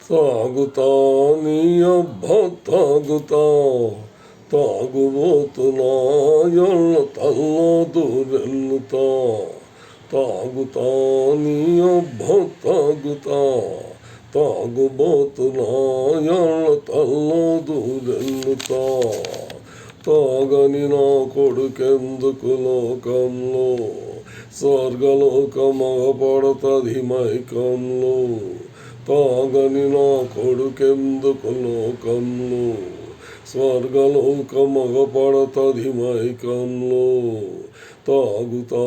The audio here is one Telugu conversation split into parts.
తాగుతా నీ అబ్బ తాగుతా, తాగుబోతున్నా ఎళ్ళ తల్లో దూరెళ్ళుతా. తాగుతా నీ అబ్బ తాగుతా, తాగుబోతున్నా ఎళ్ళ తల్లో దూరెళ్ళుతా. తాగని నా కొడుకెందుకు లోకంలో, స్వర్గలోకమగపడతది మైకంలో. తాగని నా కొడుకెందుకు లోకంలో, స్వర్గలోకమగపడతది మైకంలో. తాగుతా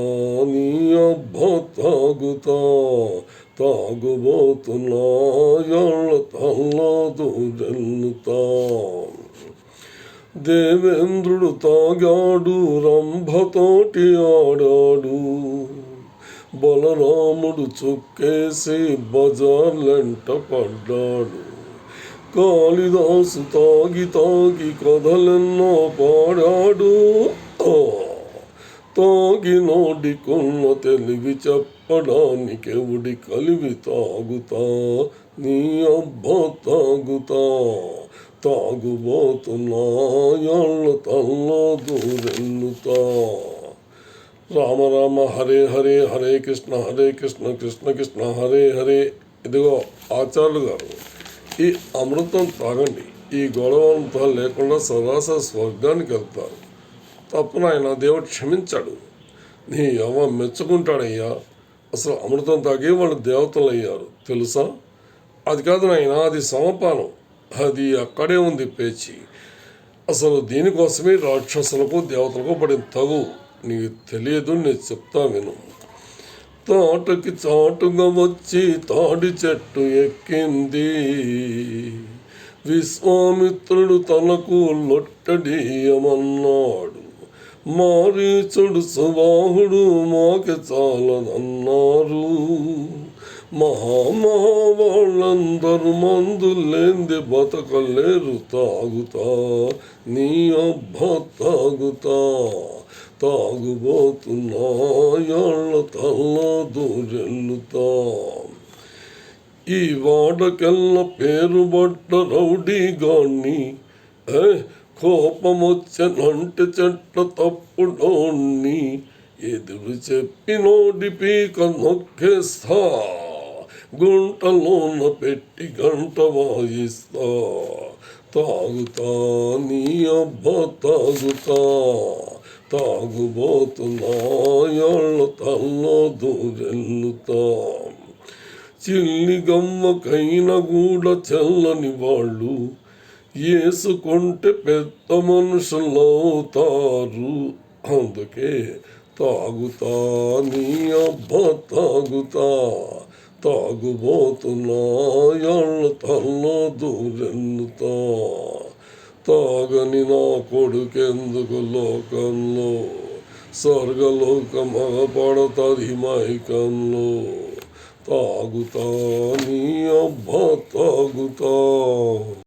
నీ అబ్బ తాగుతా, తాగుబోతున్నా ఎళ్ళ తల్లో దూరెళ్ళుతా. దేవేంద్రుడు తాగాడు, రంభతోటి ఆడాడు. బలరాముడు చుక్కేసి బజార్లెంట పడ్డాడు. కాళిదాసు తాగి తాగి కథలెన్నో పాడాడు. తాగినోడికున్న తెలివి చెప్పడానికెవుడి కలివి. తాగుతా నీ అబ్బ తాగుతా, తాగుబోతున్నా ఎళ్ళ తల్లో దూరెళ్ళుతా. రామ రామ హరే హరే, హరే కృష్ణ కృష్ణ కృష్ణ హరే హరే. ఇదిగో ఆచార్యులు గారు, ఈ అమృతం తాగండి. ఈ గొడవంతా లేకుండా సరాసరి స్వర్గానికి వెళ్తారు. తప్పున ఆయన దేవుడు క్షమించాడు. నీ ఎవ మెచ్చుకుంటాడయ్యా. అసలు అమృతం తాగి వాళ్ళు దేవతలు అయ్యారు తెలుసా? అది కాదు నాయన, అది సమపానం. అది అక్కడే ఉంది పేచి. అసలు దీనికోసమే రాక్షసులకు దేవతలకు పడిన తగు. నీకు తెలియదు, నేను చెప్తా విను. తాటకి చాటుగా వచ్చి తాడి చెట్టు ఎక్కింది. విశ్వామిత్రుడు తనకు లొట్టడీయమన్నాడు. మారీచుడు సుబాహుడు మాకి చాలదన్నారు. వాళ్ళందరూ మందులేంది బతకలేరు. తాగుతా నీ అబ్బ తాగుతా, తాగుబోతున్నా ఎళ్ళ తల్లో దూరెళ్ళుతా. ఈ వాడకెళ్ళ పేరుబడ్డ రౌడీగాన్ని, కోపమొచ్చనంటే చెట్ల తప్పుడోణ్ణి. ఎదురు చెప్పినోడి పీక నొక్కేస్తా, గుంటలోన పెట్టి గంట వాయిస్తా. తాగుతా నీ అబ్బ తాగుతా, తాగుబోతున్నా ఎళ్ళ తల్లో దూరెళ్ళుతా. చిల్లిగమ్మకైన కూడా చెల్లని వాళ్ళు వేసుకుంటే పెద్ద మనుషులవుతారు. అందుకే తాగుతా నీ అబ్బ తాగుతా, తాగుబోతున్నా ఎళ్ళ తల్లో దూరెళ్ళుతా. తాగని నా కొడుకెందుకు లోకంలో, స్వర్గలోకమగపడతది మైకంలో. తాగుతా నీ అబ్బ తాగుతా.